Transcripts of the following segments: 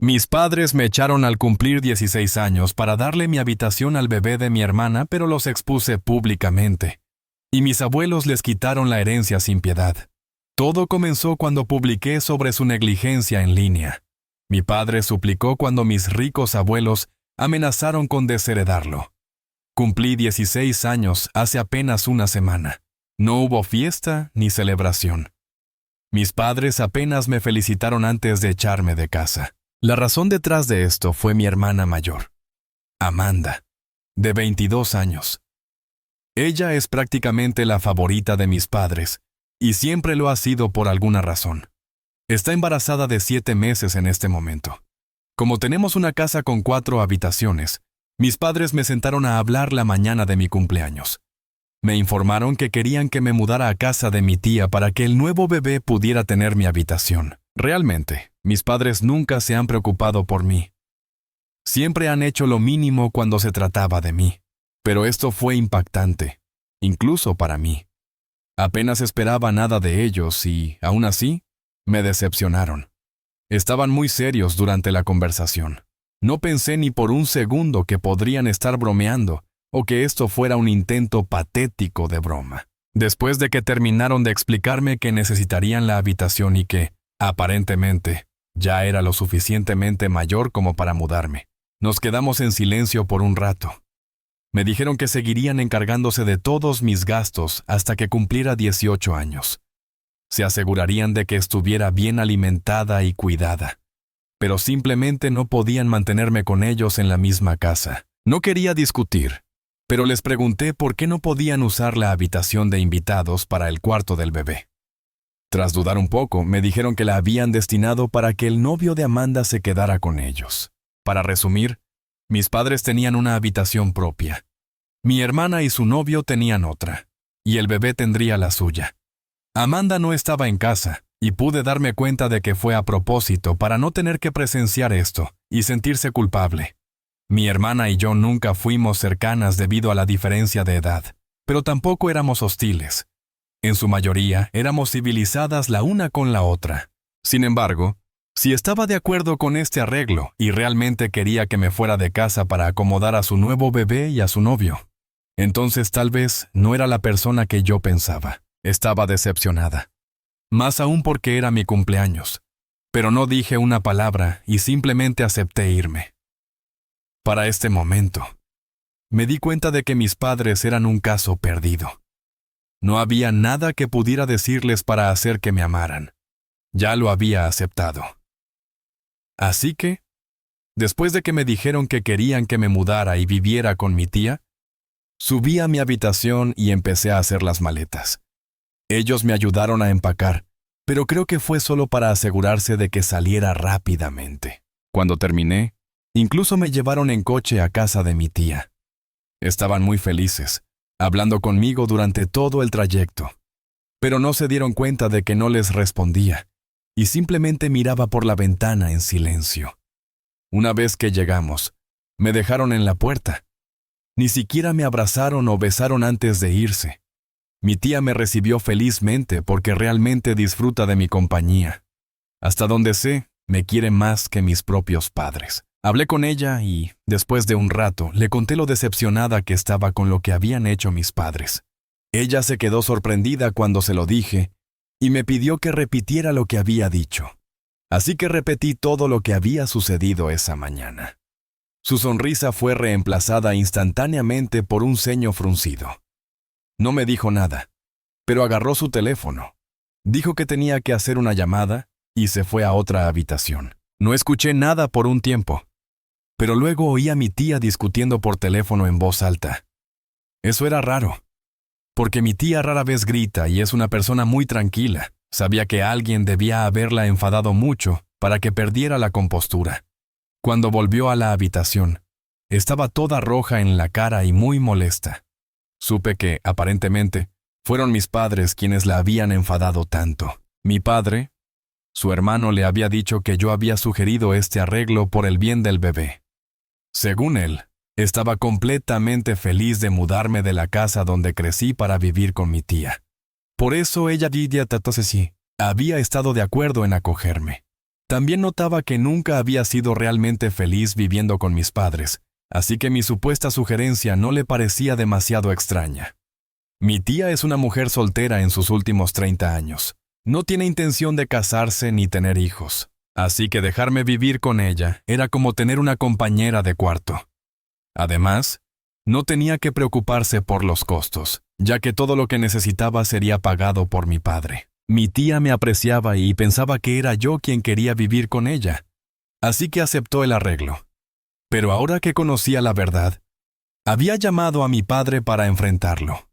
Mis padres me echaron al cumplir 16 años para darle mi habitación al bebé de mi hermana, pero los expuse públicamente. Y mis abuelos les quitaron la herencia sin piedad. Todo comenzó cuando publiqué sobre su negligencia en línea. Mi padre suplicó cuando mis ricos abuelos amenazaron con desheredarlo. Cumplí 16 años hace apenas una semana. No hubo fiesta ni celebración. Mis padres apenas me felicitaron antes de echarme de casa. La razón detrás de esto fue mi hermana mayor, Amanda, de 22 años. Ella es prácticamente la favorita de mis padres, y siempre lo ha sido por alguna razón. Está embarazada de 7 meses en este momento. Como tenemos una casa con 4 habitaciones, mis padres me sentaron a hablar la mañana de mi cumpleaños. Me informaron que querían que me mudara a casa de mi tía para que el nuevo bebé pudiera tener mi habitación. Realmente, mis padres nunca se han preocupado por mí. Siempre han hecho lo mínimo cuando se trataba de mí. Pero esto fue impactante, incluso para mí. Apenas esperaba nada de ellos y, aún así, me decepcionaron. Estaban muy serios durante la conversación. No pensé ni por un segundo que podrían estar bromeando o que esto fuera un intento patético de broma. Después de que terminaron de explicarme que necesitarían la habitación y que, aparentemente, ya era lo suficientemente mayor como para mudarme, nos quedamos en silencio por un rato. Me dijeron que seguirían encargándose de todos mis gastos hasta que cumpliera 18 años. Se asegurarían de que estuviera bien alimentada y cuidada. Pero simplemente no podían mantenerme con ellos en la misma casa. No quería discutir, pero les pregunté por qué no podían usar la habitación de invitados para el cuarto del bebé. Tras dudar un poco, me dijeron que la habían destinado para que el novio de Amanda se quedara con ellos. Para resumir, mis padres tenían una habitación propia. Mi hermana y su novio tenían otra, y el bebé tendría la suya. Amanda no estaba en casa, y pude darme cuenta de que fue a propósito para no tener que presenciar esto y sentirse culpable. Mi hermana y yo nunca fuimos cercanas debido a la diferencia de edad, pero tampoco éramos hostiles. En su mayoría, éramos civilizadas la una con la otra. Sin embargo, si estaba de acuerdo con este arreglo y realmente quería que me fuera de casa para acomodar a su nuevo bebé y a su novio, entonces tal vez no era la persona que yo pensaba. Estaba decepcionada. Más aún porque era mi cumpleaños. Pero no dije una palabra y simplemente acepté irme. Para este momento, me di cuenta de que mis padres eran un caso perdido. No había nada que pudiera decirles para hacer que me amaran. Ya lo había aceptado. Así que, después de que me dijeron que querían que me mudara y viviera con mi tía, subí a mi habitación y empecé a hacer las maletas. Ellos me ayudaron a empacar, pero creo que fue solo para asegurarse de que saliera rápidamente. Cuando terminé, incluso me llevaron en coche a casa de mi tía. Estaban muy felices, hablando conmigo durante todo el trayecto, pero no se dieron cuenta de que no les respondía, y simplemente miraba por la ventana en silencio. Una vez que llegamos, me dejaron en la puerta. Ni siquiera me abrazaron o besaron antes de irse. Mi tía me recibió felizmente porque realmente disfruta de mi compañía. Hasta donde sé, me quiere más que mis propios padres. Hablé con ella y, después de un rato, le conté lo decepcionada que estaba con lo que habían hecho mis padres. Ella se quedó sorprendida cuando se lo dije y me pidió que repitiera lo que había dicho. Así que repetí todo lo que había sucedido esa mañana. Su sonrisa fue reemplazada instantáneamente por un ceño fruncido. No me dijo nada, pero agarró su teléfono. Dijo que tenía que hacer una llamada y se fue a otra habitación. No escuché nada por un tiempo, pero luego oí a mi tía discutiendo por teléfono en voz alta. Eso era raro, porque mi tía rara vez grita y es una persona muy tranquila. Sabía que alguien debía haberla enfadado mucho para que perdiera la compostura. Cuando volvió a la habitación, estaba toda roja en la cara y muy molesta. Supe que, aparentemente, fueron mis padres quienes la habían enfadado tanto. Mi padre, su hermano le había dicho que yo había sugerido este arreglo por el bien del bebé. Según él, estaba completamente feliz de mudarme de la casa donde crecí para vivir con mi tía. Por eso ella había estado de acuerdo en acogerme. También notaba que nunca había sido realmente feliz viviendo con mis padres, así que mi supuesta sugerencia no le parecía demasiado extraña. Mi tía es una mujer soltera en sus últimos 30 años. No tiene intención de casarse ni tener hijos, así que dejarme vivir con ella era como tener una compañera de cuarto. Además, no tenía que preocuparse por los costos, ya que todo lo que necesitaba sería pagado por mi padre. Mi tía me apreciaba y pensaba que era yo quien quería vivir con ella, así que aceptó el arreglo. Pero ahora que conocía la verdad, había llamado a mi padre para enfrentarlo.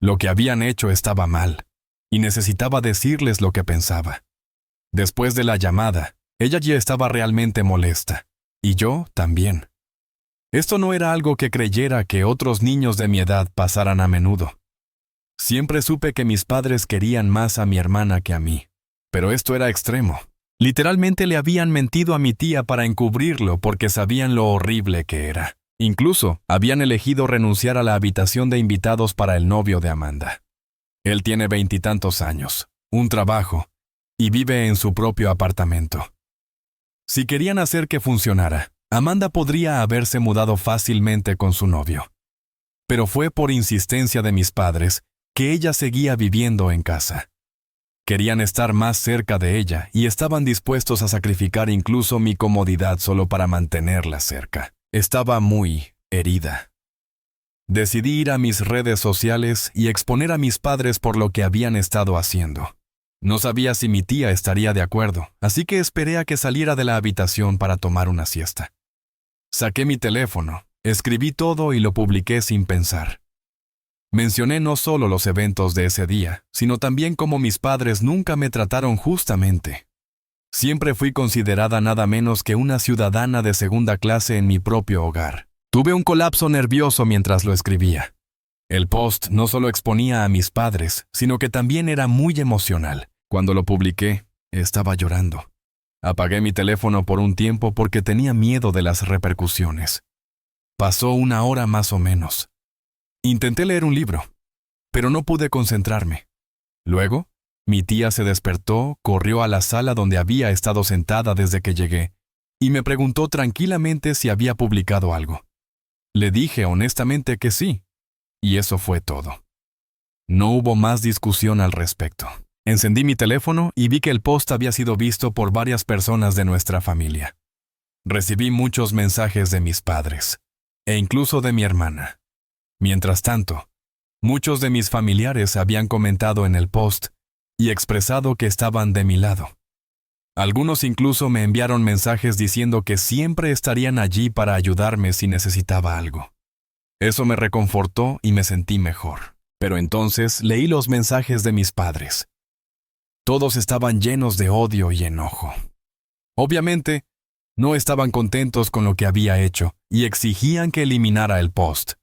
Lo que habían hecho estaba mal, y necesitaba decirles lo que pensaba. Después de la llamada, ella ya estaba realmente molesta, y yo también. Esto no era algo que creyera que otros niños de mi edad pasaran a menudo. Siempre supe que mis padres querían más a mi hermana que a mí, pero esto era extremo. Literalmente le habían mentido a mi tía para encubrirlo porque sabían lo horrible que era. Incluso habían elegido renunciar a la habitación de invitados para el novio de Amanda. Él tiene 20 y tantos años, un trabajo, y vive en su propio apartamento. Si querían hacer que funcionara, Amanda podría haberse mudado fácilmente con su novio. Pero fue por insistencia de mis padres que ella seguía viviendo en casa. Querían estar más cerca de ella y estaban dispuestos a sacrificar incluso mi comodidad solo para mantenerla cerca. Estaba muy herida. Decidí ir a mis redes sociales y exponer a mis padres por lo que habían estado haciendo. No sabía si mi tía estaría de acuerdo, así que esperé a que saliera de la habitación para tomar una siesta. Saqué mi teléfono, escribí todo y lo publiqué sin pensar. Mencioné no solo los eventos de ese día, sino también cómo mis padres nunca me trataron justamente. Siempre fui considerada nada menos que una ciudadana de segunda clase en mi propio hogar. Tuve un colapso nervioso mientras lo escribía. El post no solo exponía a mis padres, sino que también era muy emocional. Cuando lo publiqué, estaba llorando. Apagué mi teléfono por un tiempo porque tenía miedo de las repercusiones. Pasó una hora más o menos. Intenté leer un libro, pero no pude concentrarme. Luego, mi tía se despertó, corrió a la sala donde había estado sentada desde que llegué, y me preguntó tranquilamente si había publicado algo. Le dije honestamente que sí, y eso fue todo. No hubo más discusión al respecto. Encendí mi teléfono y vi que el post había sido visto por varias personas de nuestra familia. Recibí muchos mensajes de mis padres, e incluso de mi hermana. Mientras tanto, muchos de mis familiares habían comentado en el post y expresado que estaban de mi lado. Algunos incluso me enviaron mensajes diciendo que siempre estarían allí para ayudarme si necesitaba algo. Eso me reconfortó y me sentí mejor. Pero entonces leí los mensajes de mis padres. Todos estaban llenos de odio y enojo. Obviamente, no estaban contentos con lo que había hecho y exigían que eliminara el post.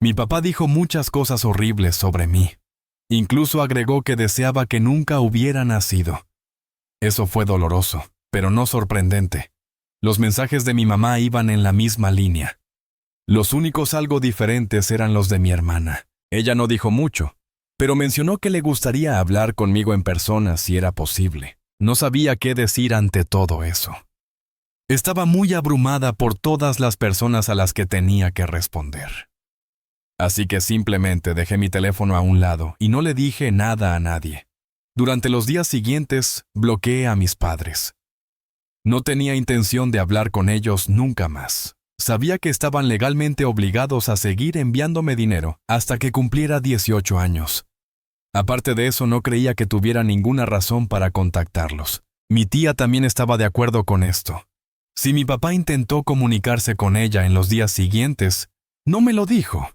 Mi papá dijo muchas cosas horribles sobre mí. Incluso agregó que deseaba que nunca hubiera nacido. Eso fue doloroso, pero no sorprendente. Los mensajes de mi mamá iban en la misma línea. Los únicos algo diferentes eran los de mi hermana. Ella no dijo mucho, pero mencionó que le gustaría hablar conmigo en persona si era posible. No sabía qué decir ante todo eso. Estaba muy abrumada por todas las personas a las que tenía que responder. Así que simplemente dejé mi teléfono a un lado y no le dije nada a nadie. Durante los días siguientes, bloqueé a mis padres. No tenía intención de hablar con ellos nunca más. Sabía que estaban legalmente obligados a seguir enviándome dinero hasta que cumpliera 18 años. Aparte de eso, no creía que tuviera ninguna razón para contactarlos. Mi tía también estaba de acuerdo con esto. Si mi papá intentó comunicarse con ella en los días siguientes, no me lo dijo.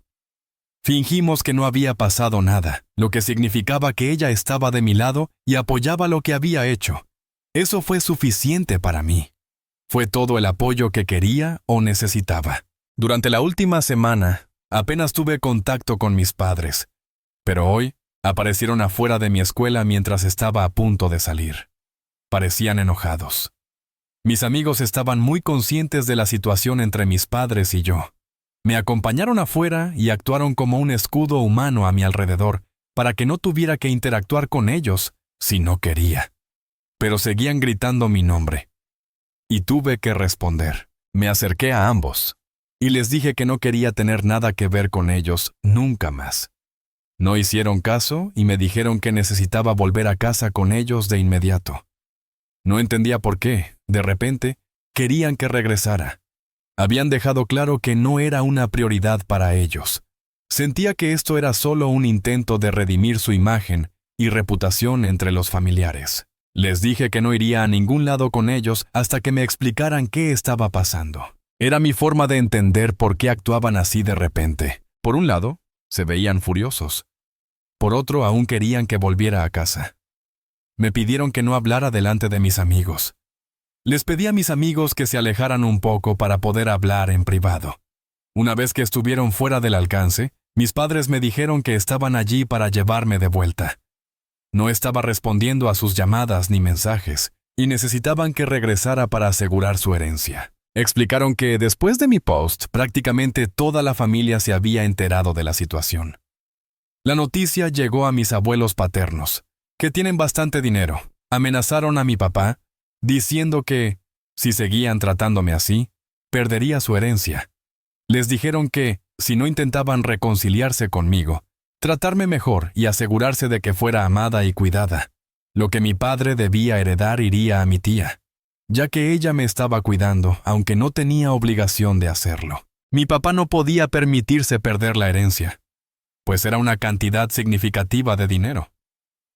Fingimos que no había pasado nada, lo que significaba que ella estaba de mi lado y apoyaba lo que había hecho. Eso fue suficiente para mí. Fue todo el apoyo que quería o necesitaba. Durante la última semana, apenas tuve contacto con mis padres, pero hoy aparecieron afuera de mi escuela mientras estaba a punto de salir. Parecían enojados. Mis amigos estaban muy conscientes de la situación entre mis padres y yo. Me acompañaron afuera y actuaron como un escudo humano a mi alrededor para que no tuviera que interactuar con ellos si no quería. pero seguían gritando mi nombre. Y tuve que responder. Me acerqué a ambos y les dije que no quería tener nada que ver con ellos nunca más. No hicieron caso y me dijeron que necesitaba volver a casa con ellos de inmediato. No entendía por qué, de repente, querían que regresara. Habían dejado claro que no era una prioridad para ellos. Sentía que esto era solo un intento de redimir su imagen y reputación entre los familiares. Les dije que no iría a ningún lado con ellos hasta que me explicaran qué estaba pasando. Era mi forma de entender por qué actuaban así de repente. Por un lado, se veían furiosos. Por otro, aún querían que volviera a casa. Me pidieron que no hablara delante de mis amigos. Les pedí a mis amigos que se alejaran un poco para poder hablar en privado. Una vez que estuvieron fuera del alcance, mis padres me dijeron que estaban allí para llevarme de vuelta. No estaba respondiendo a sus llamadas ni mensajes, y necesitaban que regresara para asegurar su herencia. Explicaron que después de mi post, prácticamente toda la familia se había enterado de la situación. La noticia llegó a mis abuelos paternos, que tienen bastante dinero. Amenazaron a mi papá, diciendo que, si seguían tratándome así, perdería su herencia. Les dijeron que, si no intentaban reconciliarse conmigo, tratarme mejor y asegurarse de que fuera amada y cuidada, lo que mi padre debía heredar iría a mi tía, ya que ella me estaba cuidando, aunque no tenía obligación de hacerlo. Mi papá no podía permitirse perder la herencia, pues era una cantidad significativa de dinero.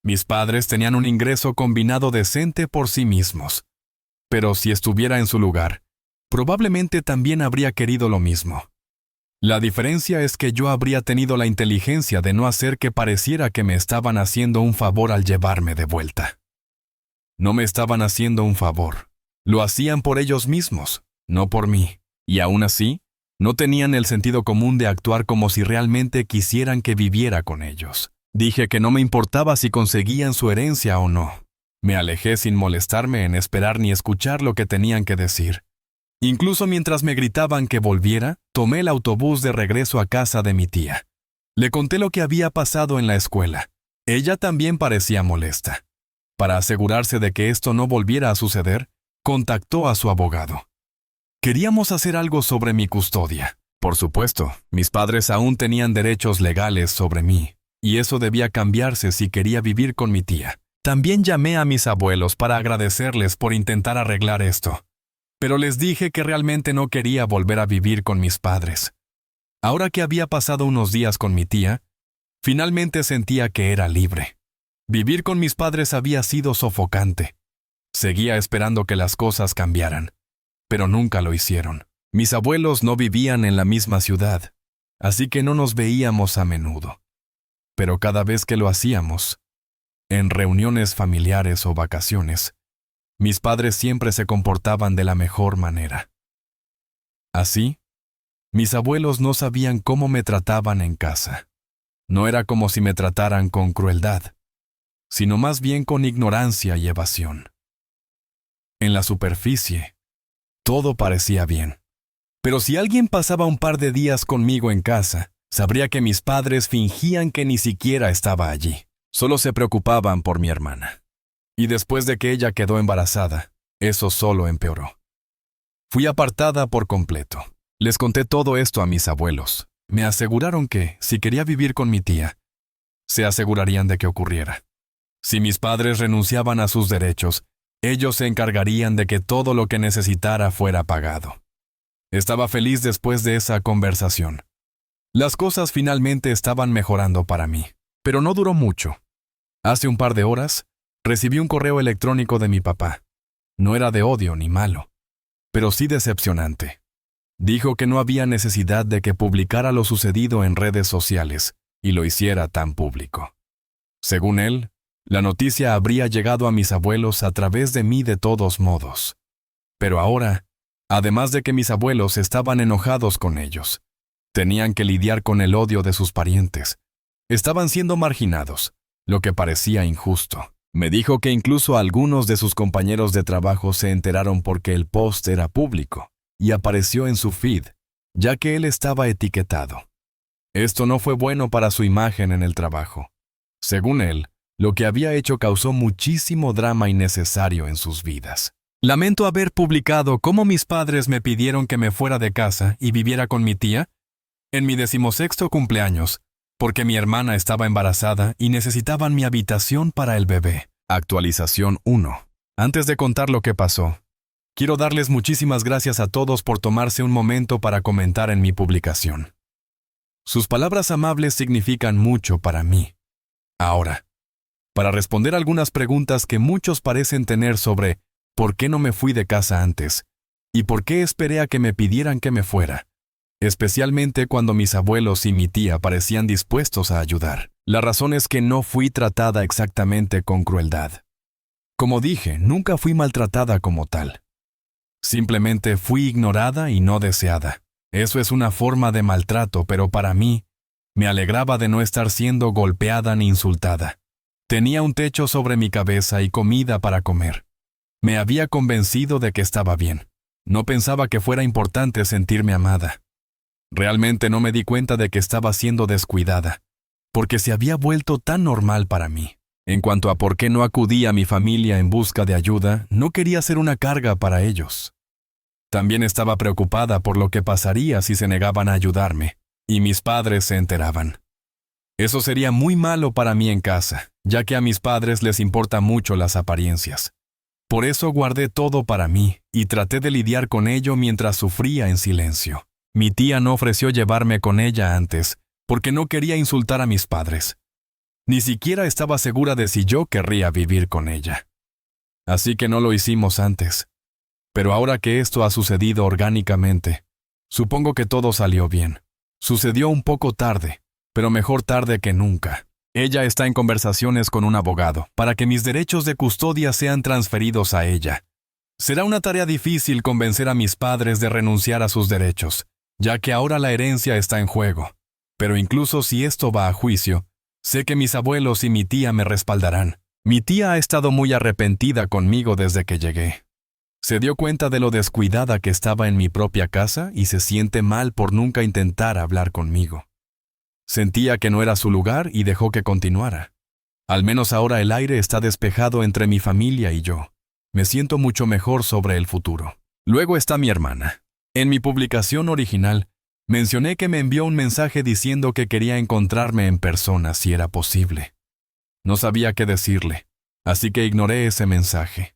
Mis padres tenían un ingreso combinado decente por sí mismos, pero si estuviera en su lugar, probablemente también habría querido lo mismo. La diferencia es que yo habría tenido la inteligencia de no hacer que pareciera que me estaban haciendo un favor al llevarme de vuelta. No me estaban haciendo un favor. Lo hacían por ellos mismos, no por mí. Y aún así, no tenían el sentido común de actuar como si realmente quisieran que viviera con ellos. Dije que no me importaba si conseguían su herencia o no. Me alejé sin molestarme en esperar ni escuchar lo que tenían que decir. Incluso mientras me gritaban que volviera, tomé el autobús de regreso a casa de mi tía. Le conté lo que había pasado en la escuela. Ella también parecía molesta. Para asegurarse de que esto no volviera a suceder, contactó a su abogado. Queríamos hacer algo sobre mi custodia. Por supuesto, mis padres aún tenían derechos legales sobre mí, y eso debía cambiarse si quería vivir con mi tía. También llamé a mis abuelos para agradecerles por intentar arreglar esto, pero les dije que realmente no quería volver a vivir con mis padres. Ahora que había pasado unos días con mi tía, finalmente sentía que era libre. Vivir con mis padres había sido sofocante. Seguía esperando que las cosas cambiaran, pero nunca lo hicieron. Mis abuelos no vivían en la misma ciudad, así que no nos veíamos a menudo. Pero cada vez que lo hacíamos, en reuniones familiares o vacaciones, mis padres siempre se comportaban de la mejor manera. Así, mis abuelos no sabían cómo me trataban en casa. No era como si me trataran con crueldad, sino más bien con ignorancia y evasión. En la superficie, todo parecía bien. Pero si alguien pasaba un par de días conmigo en casa, sabría que mis padres fingían que ni siquiera estaba allí. Solo se preocupaban por mi hermana. Y después de que ella quedó embarazada, eso solo empeoró. Fui apartada por completo. Les conté todo esto a mis abuelos. Me aseguraron que, si quería vivir con mi tía, se asegurarían de que ocurriera. Si mis padres renunciaban a sus derechos, ellos se encargarían de que todo lo que necesitara fuera pagado. Estaba feliz después de esa conversación. Las cosas finalmente estaban mejorando para mí, pero no duró mucho. Hace un par de horas, recibí un correo electrónico de mi papá. No era de odio ni malo, pero sí decepcionante. Dijo que no había necesidad de que publicara lo sucedido en redes sociales y lo hiciera tan público. Según él, la noticia habría llegado a mis abuelos a través de mí de todos modos. Pero ahora, además de que mis abuelos estaban enojados con ellos, tenían que lidiar con el odio de sus parientes. Estaban siendo marginados, lo que parecía injusto. Me dijo que incluso algunos de sus compañeros de trabajo se enteraron porque el post era público y apareció en su feed, ya que él estaba etiquetado. Esto no fue bueno para su imagen en el trabajo. Según él, Lo que había hecho causó muchísimo drama innecesario en sus vidas. Lamento haber publicado cómo mis padres me pidieron que me fuera de casa y viviera con mi tía en mi 16º cumpleaños, porque mi hermana estaba embarazada y necesitaban mi habitación para el bebé. Actualización 1. Antes de contar lo que pasó, quiero darles muchísimas gracias a todos por tomarse un momento para comentar en mi publicación. Sus palabras amables significan mucho para mí. Ahora, para responder algunas preguntas que muchos parecen tener sobre por qué no me fui de casa antes y por qué esperé a que me pidieran que me fuera, especialmente cuando mis abuelos y mi tía parecían dispuestos a ayudar. La razón es que no fui tratada exactamente con crueldad. Como dije, nunca fui maltratada como tal. Simplemente fui ignorada y no deseada. Eso es una forma de maltrato, pero para mí, me alegraba de no estar siendo golpeada ni insultada. Tenía un techo sobre mi cabeza y comida para comer. Me había convencido de que estaba bien. No pensaba que fuera importante sentirme amada. Realmente no me di cuenta de que estaba siendo descuidada, porque se había vuelto tan normal para mí. En cuanto a por qué no acudí a mi familia en busca de ayuda, no quería ser una carga para ellos. También estaba preocupada por lo que pasaría si se negaban a ayudarme, y mis padres se enteraban. Eso sería muy malo para mí en casa, ya que a mis padres les importan mucho las apariencias. Por eso guardé todo para mí y traté de lidiar con ello mientras sufría en silencio. Mi tía no ofreció llevarme con ella antes, porque no quería insultar a mis padres. Ni siquiera estaba segura de si yo querría vivir con ella. Así que no lo hicimos antes. Pero ahora que esto ha sucedido orgánicamente, supongo que todo salió bien. Sucedió un poco tarde, pero mejor tarde que nunca. Ella está en conversaciones con un abogado para que mis derechos de custodia sean transferidos a ella. Será una tarea difícil convencer a mis padres de renunciar a sus derechos, ya que ahora la herencia está en juego. Pero incluso si esto va a juicio, sé que mis abuelos y mi tía me respaldarán. Mi tía ha estado muy arrepentida conmigo desde que llegué. Se dio cuenta de lo descuidada que estaba en mi propia casa y se siente mal por nunca intentar hablar conmigo. Sentía que no era su lugar y dejó que continuara. Al menos ahora el aire está despejado entre mi familia y yo. Me siento mucho mejor sobre el futuro. Luego está mi hermana. En mi publicación original, mencioné que me envió un mensaje diciendo que quería encontrarme en persona si era posible. No sabía qué decirle, así que ignoré ese mensaje.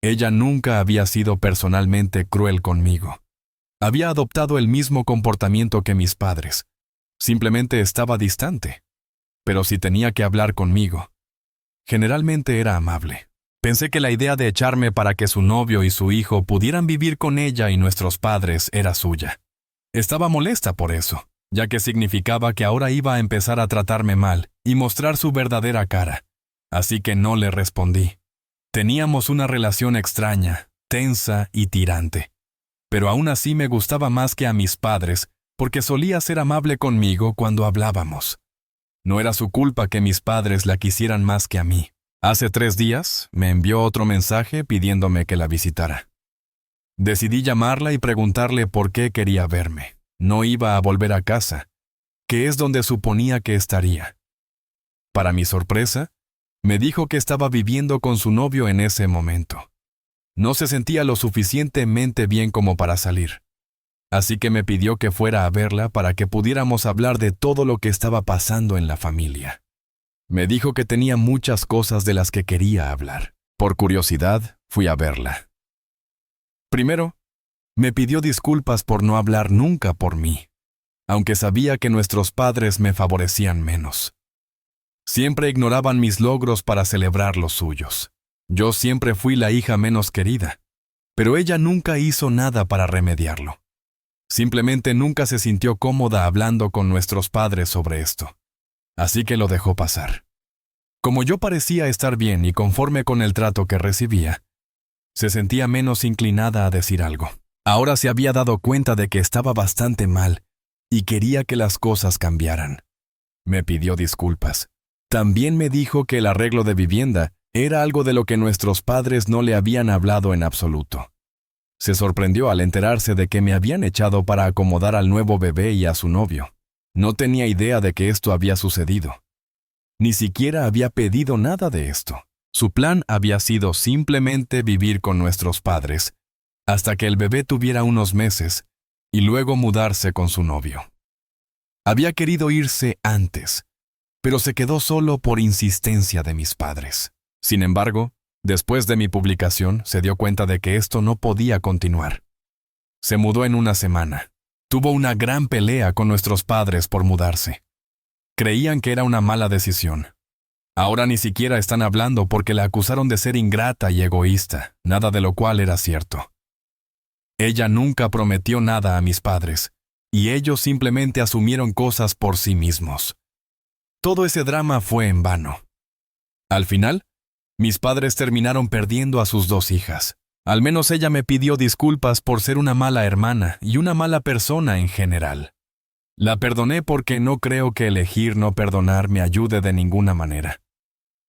Ella nunca había sido personalmente cruel conmigo. Había adoptado el mismo comportamiento que mis padres. Simplemente estaba distante. Pero si tenía que hablar conmigo, generalmente era amable. Pensé que la idea de echarme para que su novio y su hijo pudieran vivir con ella y nuestros padres era suya. Estaba molesta por eso, ya que significaba que ahora iba a empezar a tratarme mal y mostrar su verdadera cara. Así que no le respondí. Teníamos una relación extraña, tensa y tirante. Pero aún así me gustaba más que a mis padres, porque solía ser amable conmigo cuando hablábamos. No era su culpa que mis padres la quisieran más que a mí. Hace 3 días me envió otro mensaje pidiéndome que la visitara. Decidí llamarla y preguntarle por qué quería verme. No iba a volver a casa, que es donde suponía que estaría. Para mi sorpresa, me dijo que estaba viviendo con su novio en ese momento. No se sentía lo suficientemente bien como para salir. Así que me pidió que fuera a verla para que pudiéramos hablar de todo lo que estaba pasando en la familia. Me dijo que tenía muchas cosas de las que quería hablar. Por curiosidad, fui a verla. Primero, me pidió disculpas por no hablar nunca por mí, aunque sabía que nuestros padres me favorecían menos. Siempre ignoraban mis logros para celebrar los suyos. Yo siempre fui la hija menos querida, pero ella nunca hizo nada para remediarlo. Simplemente nunca se sintió cómoda hablando con nuestros padres sobre esto. Así que lo dejó pasar. Como yo parecía estar bien y conforme con el trato que recibía, se sentía menos inclinada a decir algo. Ahora se había dado cuenta de que estaba bastante mal y quería que las cosas cambiaran. Me pidió disculpas. También me dijo que el arreglo de vivienda era algo de lo que nuestros padres no le habían hablado en absoluto. Se sorprendió al enterarse de que me habían echado para acomodar al nuevo bebé y a su novio. No tenía idea de que esto había sucedido. Ni siquiera había pedido nada de esto. Su plan había sido simplemente vivir con nuestros padres hasta que el bebé tuviera unos meses y luego mudarse con su novio. Había querido irse antes, pero se quedó solo por insistencia de mis padres. Sin embargo, después de mi publicación, se dio cuenta de que esto no podía continuar. Se mudó en una semana. Tuvo una gran pelea con nuestros padres por mudarse. Creían que era una mala decisión. Ahora ni siquiera están hablando porque la acusaron de ser ingrata y egoísta, nada de lo cual era cierto. Ella nunca prometió nada a mis padres, y ellos simplemente asumieron cosas por sí mismos. Todo ese drama fue en vano. Al final, mis padres terminaron perdiendo a sus 2 hijas. Al menos ella me pidió disculpas por ser una mala hermana y una mala persona en general. La perdoné porque no creo que elegir no perdonar me ayude de ninguna manera.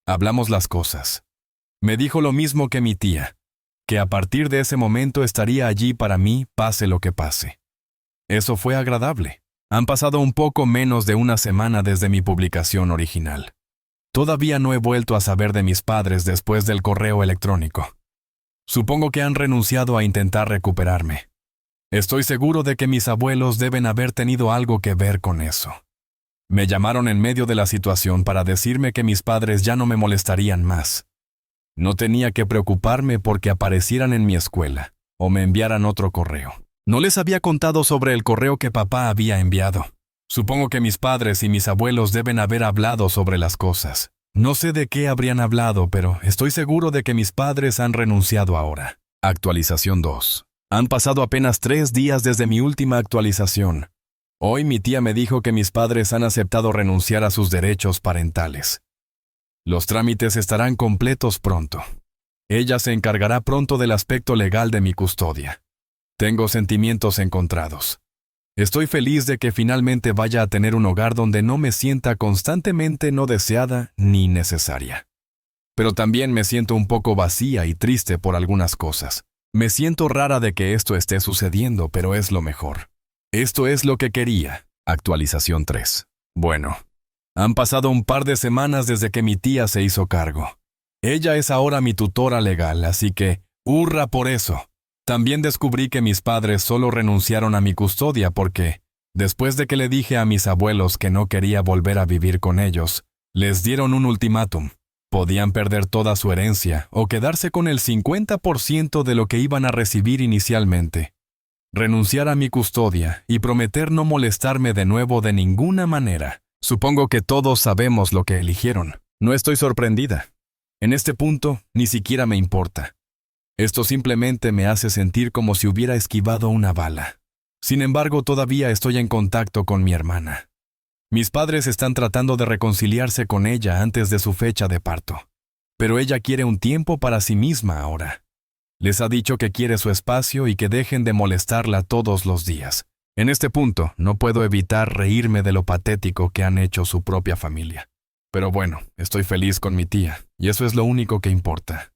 Hablamos las cosas. Me dijo lo mismo que mi tía, que a partir de ese momento estaría allí para mí, pase lo que pase. Eso fue agradable. Han pasado un poco menos de una semana desde mi publicación original. Todavía no he vuelto a saber de mis padres después del correo electrónico. Supongo que han renunciado a intentar recuperarme. Estoy seguro de que mis abuelos deben haber tenido algo que ver con eso. Me llamaron en medio de la situación para decirme que mis padres ya no me molestarían más. No tenía que preocuparme porque aparecieran en mi escuela o me enviaran otro correo. No les había contado sobre el correo que papá había enviado. Supongo que mis padres y mis abuelos deben haber hablado sobre las cosas. No sé de qué habrían hablado, pero estoy seguro de que mis padres han renunciado ahora. Actualización 2. Han pasado apenas 3 días desde mi última actualización. Hoy mi tía me dijo que mis padres han aceptado renunciar a sus derechos parentales. Los trámites estarán completos pronto. Ella se encargará pronto del aspecto legal de mi custodia. Tengo sentimientos encontrados. Estoy feliz de que finalmente vaya a tener un hogar donde no me sienta constantemente no deseada ni necesaria. Pero también me siento un poco vacía y triste por algunas cosas. Me siento rara de que esto esté sucediendo, pero es lo mejor. Esto es lo que quería. Actualización 3. Bueno, han pasado un par de semanas desde que mi tía se hizo cargo. Ella es ahora mi tutora legal, así que, ¡hurra por eso! También descubrí que mis padres solo renunciaron a mi custodia porque, después de que le dije a mis abuelos que no quería volver a vivir con ellos, les dieron un ultimátum. Podían perder toda su herencia o quedarse con el 50% de lo que iban a recibir inicialmente. Renunciar a mi custodia y prometer no molestarme de nuevo de ninguna manera. Supongo que todos sabemos lo que eligieron. No estoy sorprendida. En este punto, ni siquiera me importa. Esto simplemente me hace sentir como si hubiera esquivado una bala. Sin embargo, todavía estoy en contacto con mi hermana. Mis padres están tratando de reconciliarse con ella antes de su fecha de parto. Pero ella quiere un tiempo para sí misma ahora. Les ha dicho que quiere su espacio y que dejen de molestarla todos los días. En este punto, no puedo evitar reírme de lo patético que han hecho su propia familia. Pero bueno, estoy feliz con mi tía, y eso es lo único que importa.